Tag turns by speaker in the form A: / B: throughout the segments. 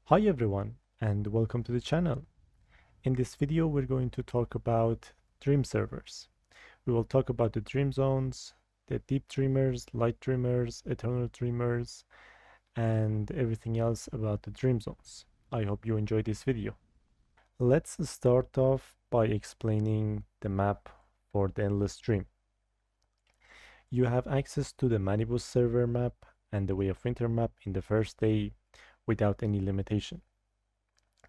A: Hi everyone, and welcome to the channel. In this video we're going to talk about dream servers. We will talk about the dream zones, the deep dreamers, light dreamers, eternal dreamers, and everything else about the dream zones. I hope you enjoy this video. Let's start off by explaining the map for the endless dream. You have access to the Manibus server map and the Way of Winter map in the first day without any limitation.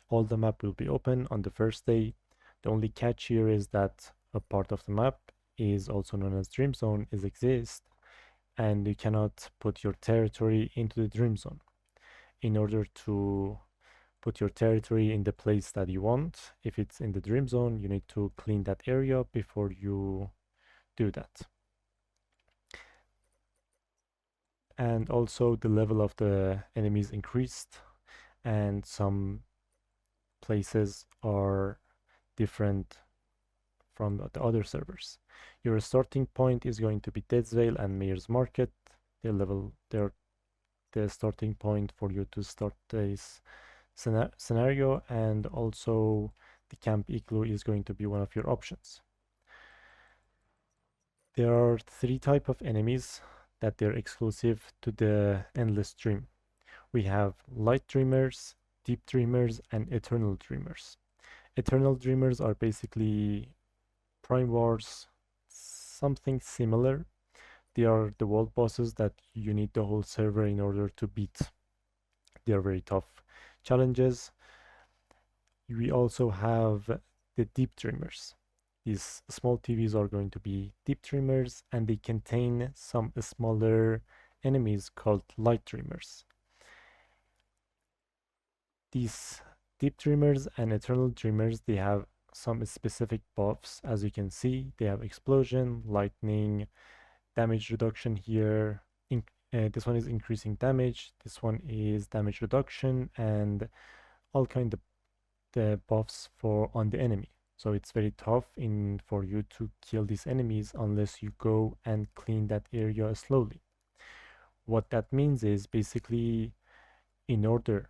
A: All the map will be open on the first day. The only catch here is that a part of the map is also known as Dream Zone exists, and you cannot put your territory into the Dream Zone. In order to put your territory in the place that you want, if it's in the Dream Zone, you need to clean that area before you do that. And also the level of the enemies increased, and some places are different from the other servers. Your starting point is going to be Deicide and Mayor's Market. They're the starting point for you to start this scenario, and also the Camp Igloo is going to be one of your options. There are three types of enemies that they're exclusive to the Endless Dream. We have Light Dreamers, Deep Dreamers, and Eternal Dreamers. Eternal Dreamers are basically Prime Wars, something similar. They are the world bosses that you need the whole server in order to beat. They are very tough challenges. We also have the Deep Dreamers. These small TVs are going to be Deep Dreamers, and they contain some smaller enemies called Light Dreamers. These Deep Dreamers and Eternal Dreamers, they have some specific buffs. As you can see, they have explosion, lightning, damage reduction here. This one is increasing damage, this one is damage reduction, and all kind of the buffs for on the enemy. So it's very tough for you to kill these enemies unless you go and clean that area slowly. What that means is basically, in order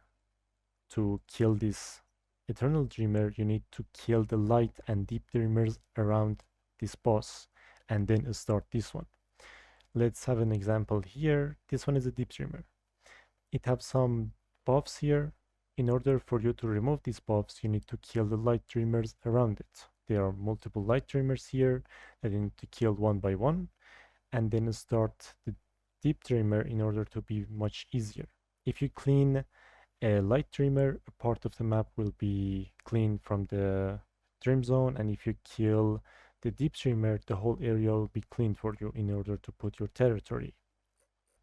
A: to kill this Eternal Dreamer, you need to kill the light and deep dreamers around this boss and then start this one. Let's have an example here. This one is a deep dreamer. It has some buffs here. In order for you to remove these buffs, you need to kill the light dreamers around it. There are multiple light dreamers here that you need to kill one by one, and then start the deep dreamer in order to be much easier. If you clean a light dreamer, a part of the map will be clean from the dream zone, and if you kill the deep dreamer, the whole area will be cleaned for you in order to put your territory.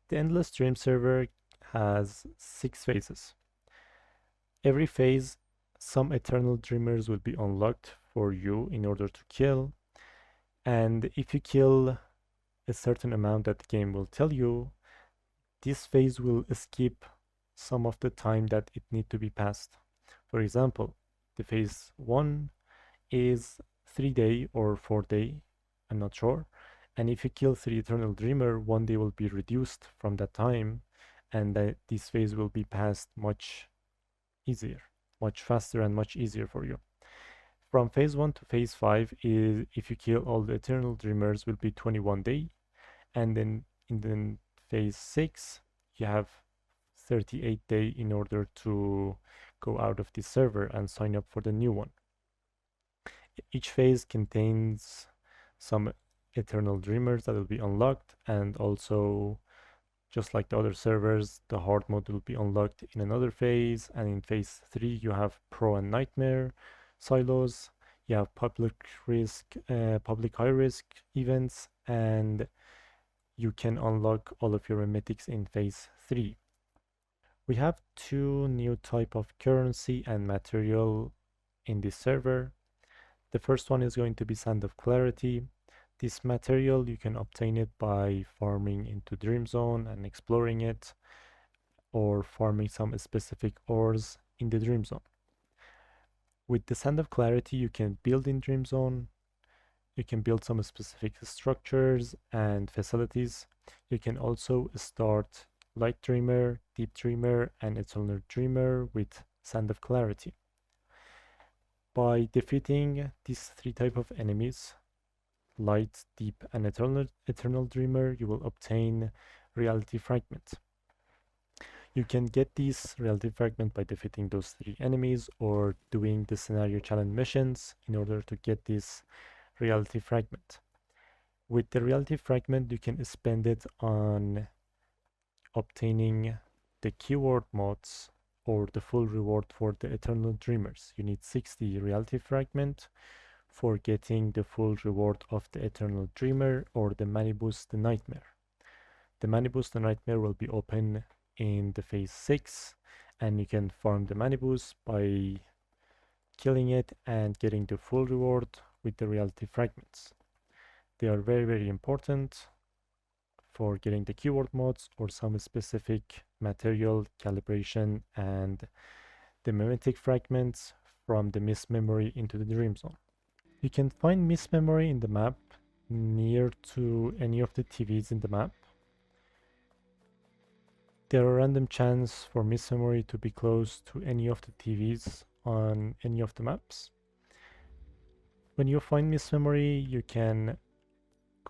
A: The endless dream server has 6 phases. Every phase, some eternal dreamers will be unlocked for you in order to kill, and if you kill a certain amount that the game will tell you, this phase will skip some of the time that it need to be passed. For example, the phase 1 is 3 day or 4 day, I'm not sure, and if you kill 3 eternal dreamer, 1 day will be reduced from that time, and this phase will be passed much easier, much faster and much easier for you. From phase 1 to phase 5 is, if you kill all the eternal dreamers, will be 21 day, and then in the phase 6 you have 38 day in order to go out of this server and sign up for the new one. Each phase contains some eternal dreamers that will be unlocked, and also, just like the other servers, the hard mode will be unlocked in another phase, and in phase 3 you have pro and nightmare silos, you have public high risk events, and you can unlock all of your mythics in phase 3. We have 2 new type of currency and material in this server. The first one is going to be Sand of Clarity. This material, you can obtain it by farming into Dream Zone and exploring it, or farming some specific ores in the Dream Zone. With the Sand of Clarity, you can build in Dream Zone. You can build some specific structures and facilities. You can also start Light Dreamer, Deep Dreamer, and Eternal Dreamer with Sand of Clarity. By defeating these three type of enemies, Light, Deep, and Eternal Dreamer, you will obtain Reality Fragment. You can get these Reality Fragment by defeating those three enemies or doing the scenario challenge missions in order to get this Reality Fragment. With the Reality Fragment, you can spend it on obtaining the keyword mods or the full reward for the Eternal Dreamers. You need 60 Reality Fragment for getting the full reward of the Eternal Dreamer or the Manibus the Nightmare. The Manibus the Nightmare will be open in the phase 6, and you can farm the Manibus by killing it and getting the full reward with the Reality Fragments. They are very important for getting the keyword mods or some specific material calibration and the mimetic fragments from the mist memory into the dream zone. You can find mist memory in the map near to any of the TVs in the map. There are random chance for mist memory to be close to any of the TVs on any of the maps. When you find mist memory, you can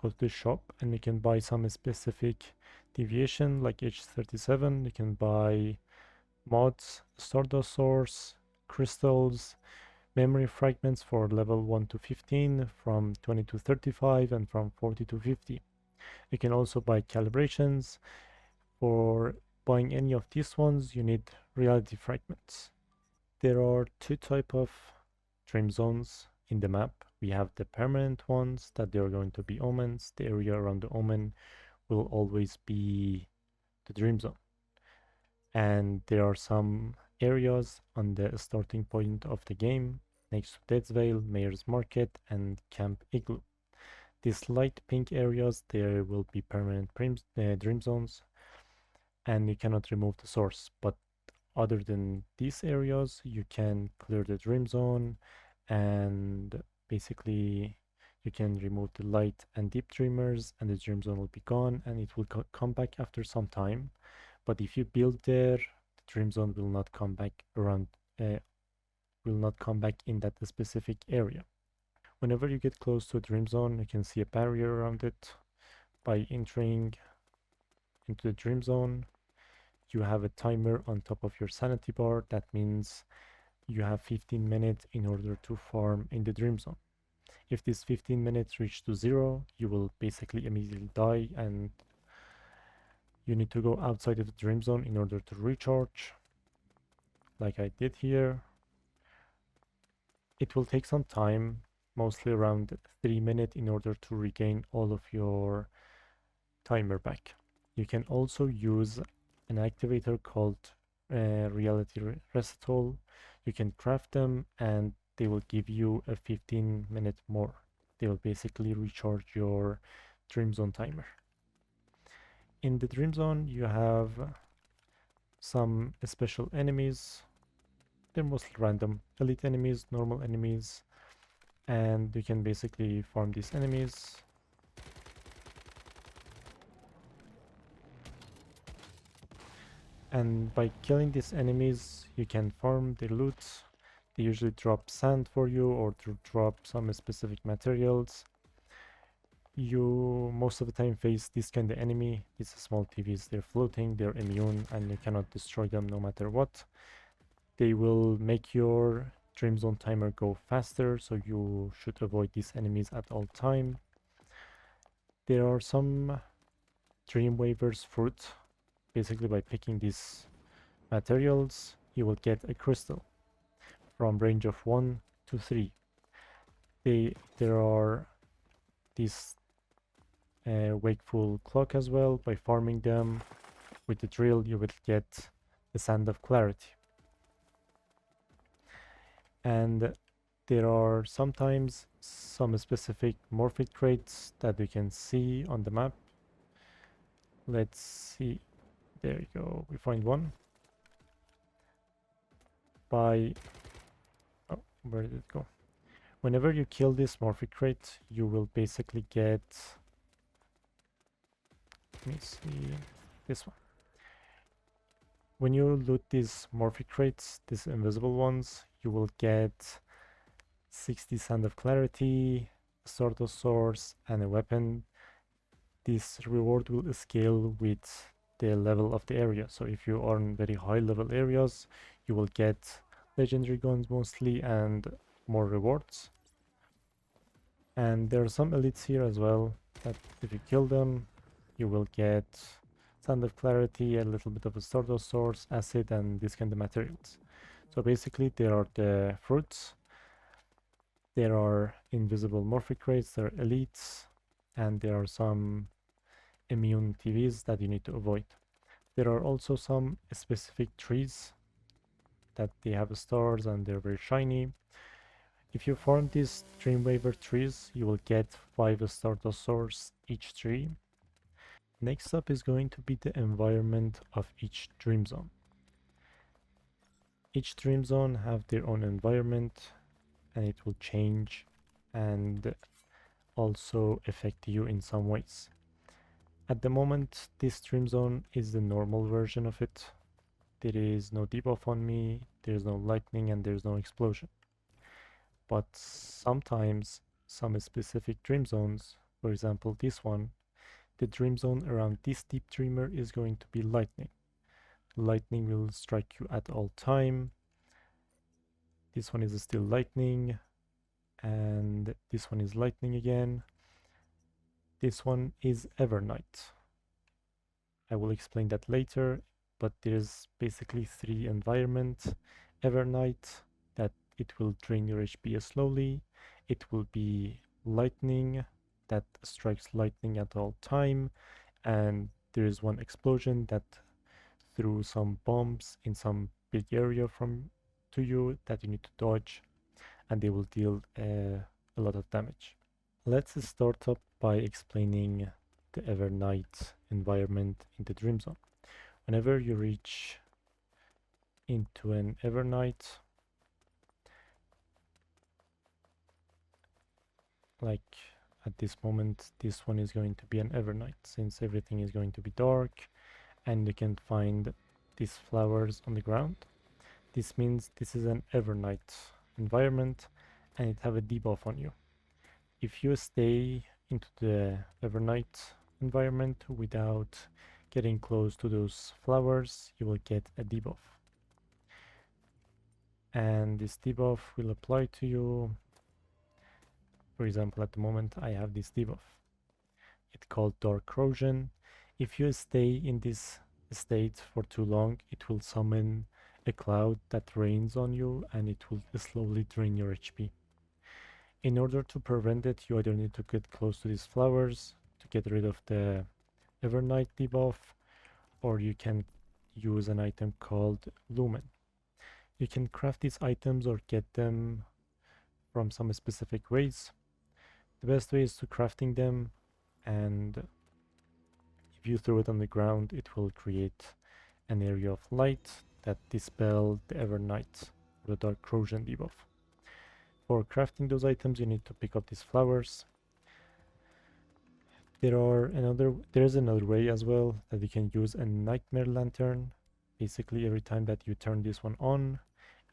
A: go to the shop and you can buy some specific deviation like H37. You can buy mods, Stardust Source, crystals, memory fragments for level 1 to 15, from 20 to 35, and from 40 to 50. You can also buy calibrations. For buying any of these ones, you need reality fragments. There are two types of dream zones in the map. We have the permanent ones that they are going to be omens. The area around the omen will always be the dream zone. And there are some areas on the starting point of the game next to Dead's Vale, Mayor's Market, and Camp Igloo. These light pink areas, there will be permanent dream zones, and you cannot remove the source. But other than these areas, you can clear the dream zone, and basically you can remove the light and deep dreamers, and the dream zone will be gone, and it will come back after some time. But if you build there, the dream zone will not come back around, will not come back in that specific area. Whenever you get close to a dream zone, you can see a barrier around it. By entering into the dream zone, you have a timer on top of your sanity bar. That means you have 15 minutes in order to farm in the dream zone. If this 15 minutes reach to 0, you will basically immediately die, and you need to go outside of the dream zone in order to recharge, like I did here. It will take some time, mostly around 3 minutes, in order to regain all of your timer back. You can also use an activator called reality recital. You can craft them and they will give you a 15-minute more. They will basically recharge your dream zone timer. In the dream zone, you have some special enemies. They're mostly random. Elite enemies, normal enemies, and you can basically farm these enemies. And by killing these enemies, you can farm their loot. They usually drop sand for you or to drop some specific materials. You most of the time face this kind of enemy. These small TVs, they're floating, they're immune, and you cannot destroy them no matter what. They will make your dream zone timer go faster, so you should avoid these enemies at all time. There are some dream waivers fruit. Basically, by picking these materials, you will get a crystal from range of 1 to 3. There are these wakeful clock as well. By farming them with the drill, you will get the Sand of Clarity. And there are sometimes some specific morphic crates that we can see on the map. Let's see. There you go. We find one. Oh, where did it go? Whenever you kill this morphic crate, you will basically get, let me see, this one. When you loot these morphic crates, these invisible ones, you will get 60 Sand of Clarity, a Sword of Swords, and a weapon. This reward will scale with the level of the area. So if you are in very high level areas, you will get legendary guns mostly and more rewards. And there are some elites here as well that if you kill them, you will get Sand of Clarity, a little bit of a Sword of Swords, acid, and these kind of materials. So basically there are the fruits, there are invisible morphic crates, there are elites, and there are some immune TVs that you need to avoid. There are also some specific trees that they have stars and they're very shiny. If you farm these Dreamweaver trees, you will get 5 Stardust each tree. Next up is going to be the environment of each dream zone. Each dream zone have their own environment and it will change and also affect you in some ways. At the moment, this dream zone is the normal version of it. There is no debuff on me, there's no lightning, and there's no explosion. But sometimes some specific dream zones, for example this one, the dream zone around this deep dreamer is going to be lightning. Lightning will strike you at all time. This one is still lightning, and this one is lightning again. This one is Evernight. I will explain that later, but there's basically 3 environments. Evernight, that it will drain your HP slowly. It will be lightning, that strikes lightning at all time. And there is one explosion that threw some bombs in some big area to you that you need to dodge, and they will deal a lot of damage. Let's start up by explaining the Evernight environment in the Dream Zone. Whenever you reach into an Evernight, like at this moment, this one is going to be an Evernight since everything is going to be dark and you can find these flowers on the ground. This means this is an Evernight environment and it have a debuff on you. If you stay into the Evernight environment without getting close to those flowers, you will get a debuff. And this debuff will apply to you. For example, at the moment I have this debuff. It's called Dark Corrosion. If you stay in this state for too long, it will summon a cloud that rains on you and it will slowly drain your HP. In order to prevent it, you either need to get close to these flowers to get rid of the Evernight debuff, or you can use an item called Lumen. You can craft these items or get them from some specific ways. The best way is to crafting them, and if you throw it on the ground, it will create an area of light that dispel the Evernight or the Dark Corrosion debuff. For crafting those items, you need to pick up these flowers. There's another way as well that you can use a Nightmare Lantern. Basically, every time that you turn this one on,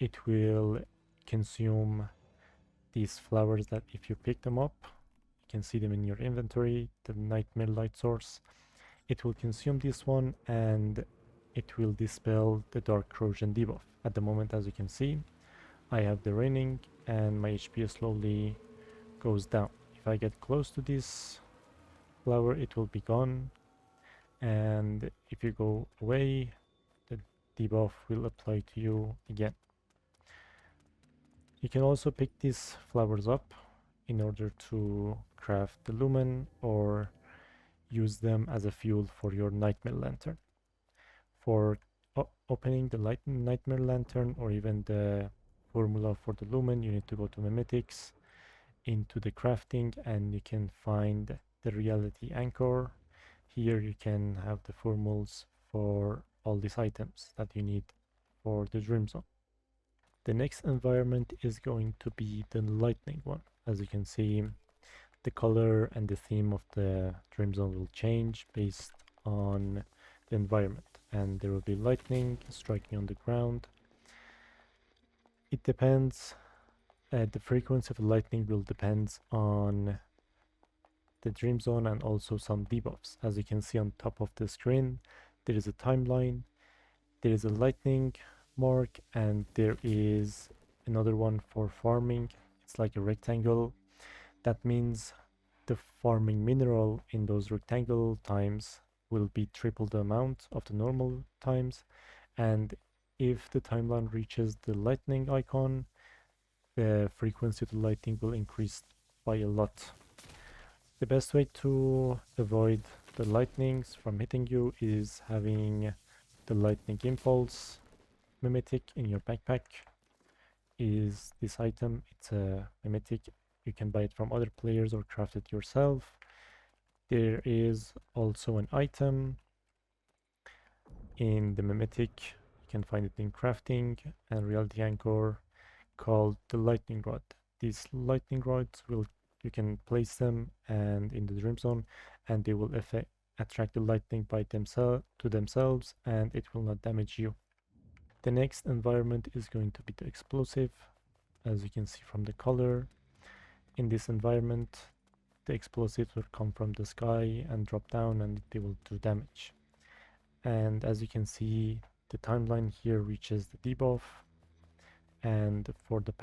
A: it will consume these flowers that if you pick them up, you can see them in your inventory, the Nightmare Light Source. It will consume this one and it will dispel the Dark Corrosion debuff. At the moment, as you can see, I have the raining and my HP slowly goes down. If I get close to this flower, it will be gone, and if you go away, the debuff will apply to you again. You can also pick these flowers up in order to craft the lumen or use them as a fuel for your Nightmare Lantern. For opening the Nightmare Lantern or even the formula for the lumen, you need to go to Memetics, into the crafting, and you can find the reality anchor. Here you can have the formulas for all these items that you need for the dream zone. The next environment is going to be the lightning one. As you can see, the color and the theme of the dream zone will change based on the environment. and there will be lightning striking on the ground. It depends, the frequency of lightning will depend on the dream zone and also some debuffs. As you can see on top of the screen, there is a timeline, there is a lightning mark, and there is another one for farming. It's like a rectangle. That means the farming mineral in those rectangle times will be triple the amount of the normal times, and if the timeline reaches the lightning icon, the frequency of the lightning will increase by a lot. The best way to avoid the lightnings from hitting you is having the lightning impulse mimetic in your backpack. Is this item. It's a mimetic. You can buy it from other players or craft it yourself. There is also an item in the mimetic. You can find it in crafting and reality anchor called the lightning rod. These lightning rods will, you can place them and in the dream zone, and they will attract the lightning by themselves, and it will not damage you. The next environment is going to be the explosive. As you can see from the color, in this environment the explosives will come from the sky and drop down, and they will do damage. And as you can see, the timeline here reaches the debuff, and for the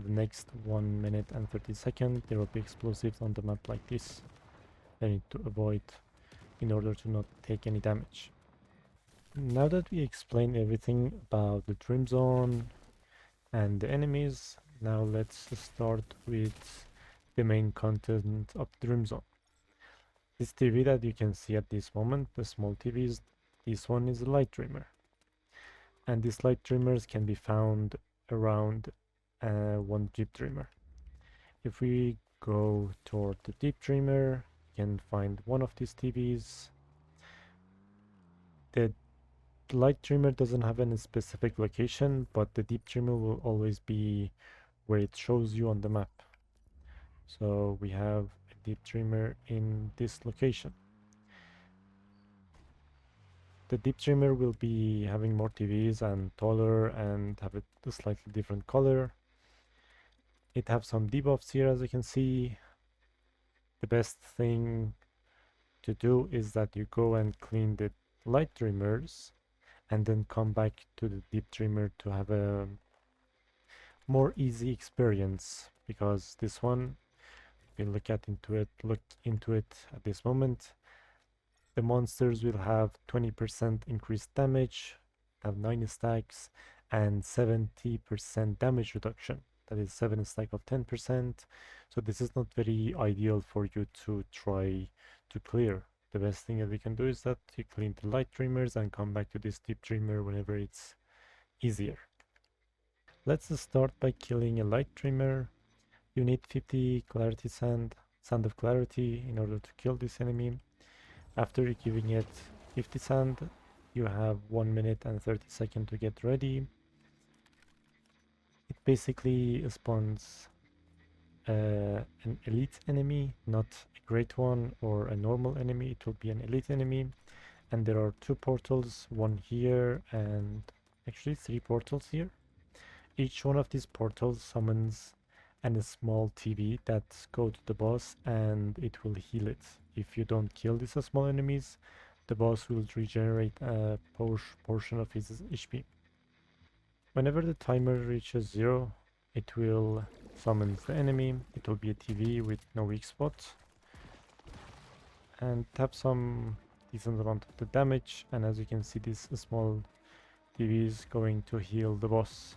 A: next 1 minute and 30 seconds there will be explosives on the map like this. I need to avoid in order to not take any damage. Now that we explained everything about the dream zone and the enemies, now let's start with the main content of the dream zone. This TV that you can see at this moment, the small TVs, this one is a light dreamer. And these light dreamers can be found around one deep dreamer. If we go toward the deep dreamer, you can find one of these TVs. The light dreamer doesn't have any specific location, but the deep dreamer will always be where it shows you on the map. So we have a deep dreamer in this location. The deep dreamer will be having more TVs and taller and have a slightly different color. It have some debuffs here, as you can see. The best thing to do is that you go and clean the light dreamers and then come back to the deep dreamer to have a more easy experience, because this one, we look into it at this moment. The monsters will have 20% increased damage, have 9 stacks, and 70% damage reduction. That is 7 stack of 10%. So this is not very ideal for you to try to clear. The best thing that we can do is that you clean the light dreamers and come back to this deep dreamer whenever it's easier. Let's start by killing a light dreamer. You need 50 clarity sand of clarity in order to kill this enemy. After giving it 50 sand, you have 1 minute and 30 seconds to get ready. It basically spawns an elite enemy, not a great one or a normal enemy. It will be an elite enemy, and there are 2 portals, one here and actually 3 portals here. Each one of these portals summons a small TV that go to the boss, and it will heal it. If you don't kill these small enemies, the boss will regenerate a portion of his HP. Whenever the timer reaches 0, it will summon the enemy. It will be a TV with no weak spot, and tap some decent amount of the damage, and as you can see, this small TV is going to heal the boss.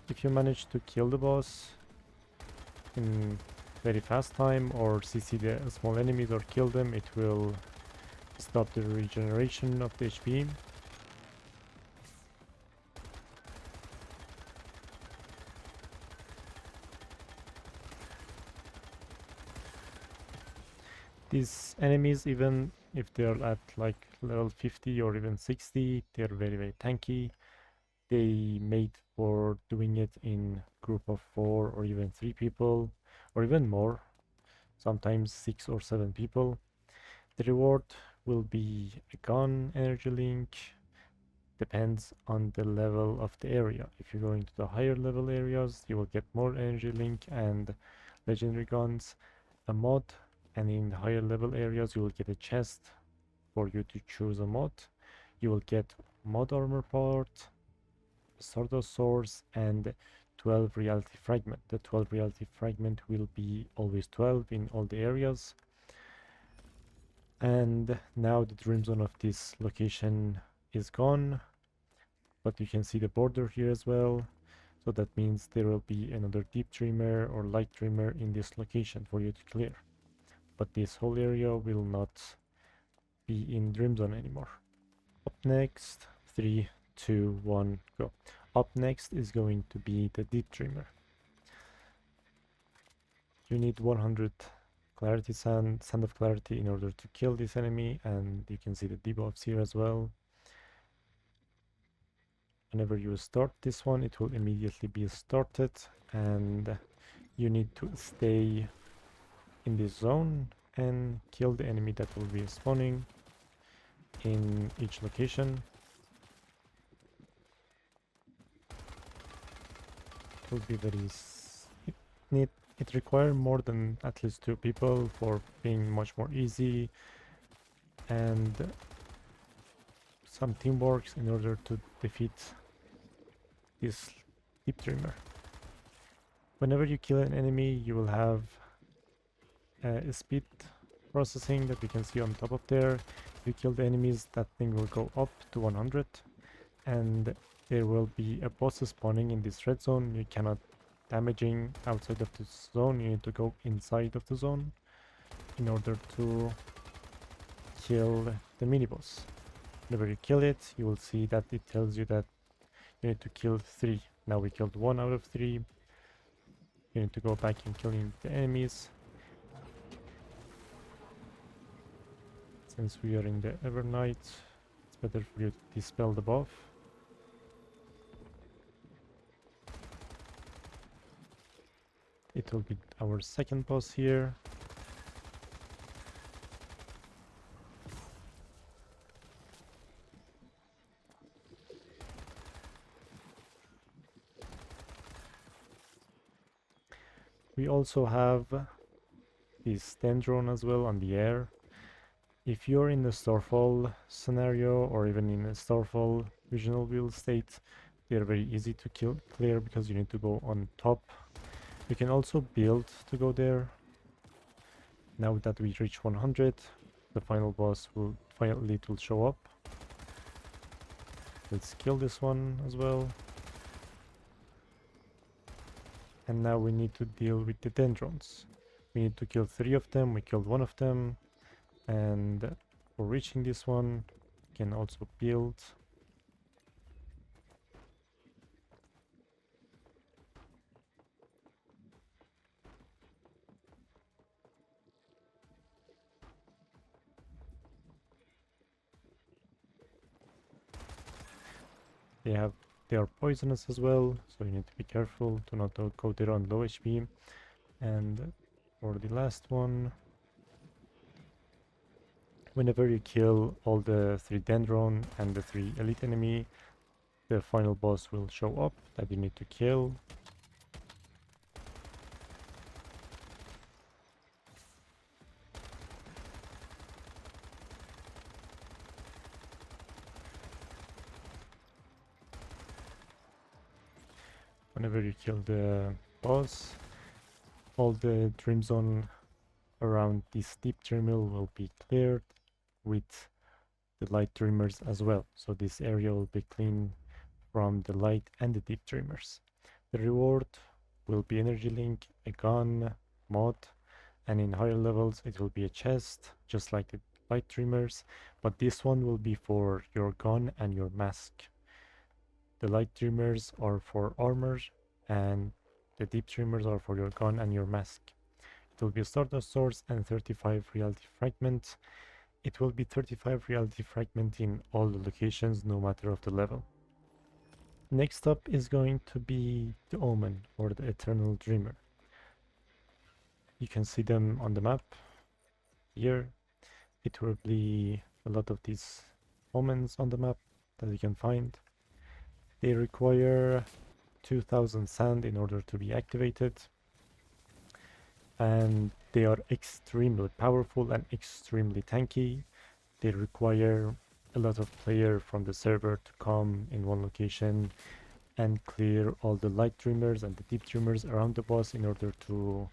A: If you manage to kill the boss in very fast time, or CC the small enemies or kill them, it will stop the regeneration of the HP. These enemies, even if they're at like level 50 or even 60, they're very tanky. They made for doing it in group of 4 or even 3 people, or even more, sometimes 6 or 7 people. The reward will be a gun energy link. Depends on the level of the area. If you're going to the higher level areas, you will get more energy link and legendary guns, a mod, and in the higher level areas you will get a chest for you to choose a mod. You will get mod armor part, Stardust source, and 12 reality fragment. The 12 reality fragment will be always 12 in all the areas. And now the dream zone of this location is gone, but you can see the border here as well. So that means there will be another deep dreamer or light dreamer in this location for you to clear. But this whole area will not be in dream zone anymore. Up next, 3, 2, 1, go. Up next is going to be the deep dreamer. You need 100 clarity sand of clarity in order to kill this enemy, and you can see the debuffs here as well. Whenever you start this one, it will immediately be started, and you need to stay in this zone and kill the enemy that will be spawning in each location. It will be very it requires more than at least 2 people for being much more easy, and some teamwork in order to defeat this deep dreamer. Whenever you kill an enemy, you will have a speed processing that you can see on top of there. If you kill the enemies, that thing will go up to 100, and there will be a boss spawning in this red zone. You cannot damaging outside of this zone. You need to go inside of the zone in order to kill the mini boss. Whenever you kill it, you will see that it tells you that you need to kill 3. Now we killed 1 out of 3. You need to go back and killing the enemies. Since we are in the Evernight, it's better for you to dispel the buff. It will be our second boss here. We also have this Dendron as well on the air. If you're in the Starfall scenario or even in a Starfall regional build state, they are very easy to clear because you need to go on top. You can also build to go there. Now that we reach 100, the final boss will finally show up. Let's kill this one as well. And now we need to deal with the Dendrons. We need to kill 3 of them. We killed 1 of them. And for reaching this one, we can also build. They are poisonous as well, so you need to be careful to not go there on low HP. And for the last one, whenever you kill all the 3 Dendron and the 3 elite enemy, the final boss will show up that you need to kill. Whenever you kill the boss, all the dream zone around this deep dreamer will be cleared with the light dreamers as well. So this area will be clean from the light and the deep dreamers. The reward will be energy link, a gun, mod, and in higher levels it will be a chest, just like the light dreamers, but this one will be for your gun and your mask. The light dreamers are for armor, and the deep dreamers are for your gun and your mask. It will be a Stardust source and 35 reality fragments. It will be 35 reality fragment in all the locations, no matter of the level. Next up is going to be the Omen, or the Eternal Dreamer. You can see them on the map here. It will be a lot of these moments on the map that you can find. They require 2000 sand in order to be activated, and they are extremely powerful and extremely tanky. They require a lot of player from the server to come in one location and clear all the light dreamers and the deep dreamers around the boss in order to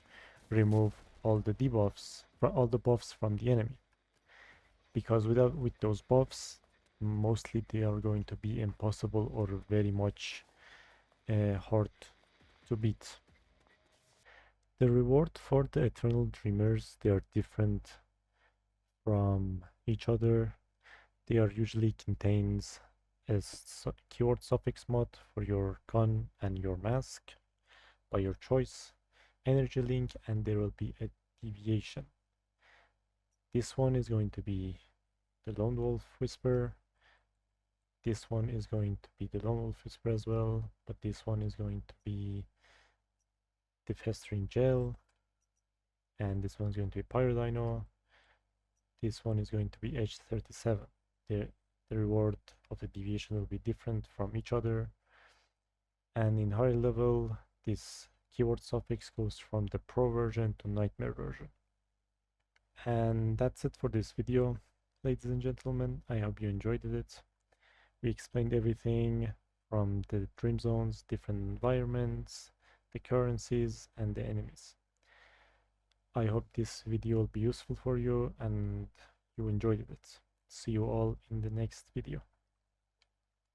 A: remove all the debuffs, all the buffs from the enemy. Because with those buffs, mostly they are going to be impossible or very much hard to beat. The reward for the Eternal Dreamers, they are different from each other. They are usually contains a keyword suffix mod for your gun and your mask by your choice, energy link, and there will be a deviation. This one is going to be the Lone Wolf Whisper. This one is going to be the Lone Wolf Whisper as well, but this one is going to be the Festering Gel, and this one is going to be Pyrodino. This one is going to be H37. The reward of the deviation will be different from each other. And in higher level, this keyword suffix goes from the Pro version to Nightmare version. And that's it for this video, ladies and gentlemen. I hope you enjoyed it. We explained everything from the dream zones, different environments, the currencies, and the enemies. I hope this video will be useful for you and you enjoyed it. See you all in the next video.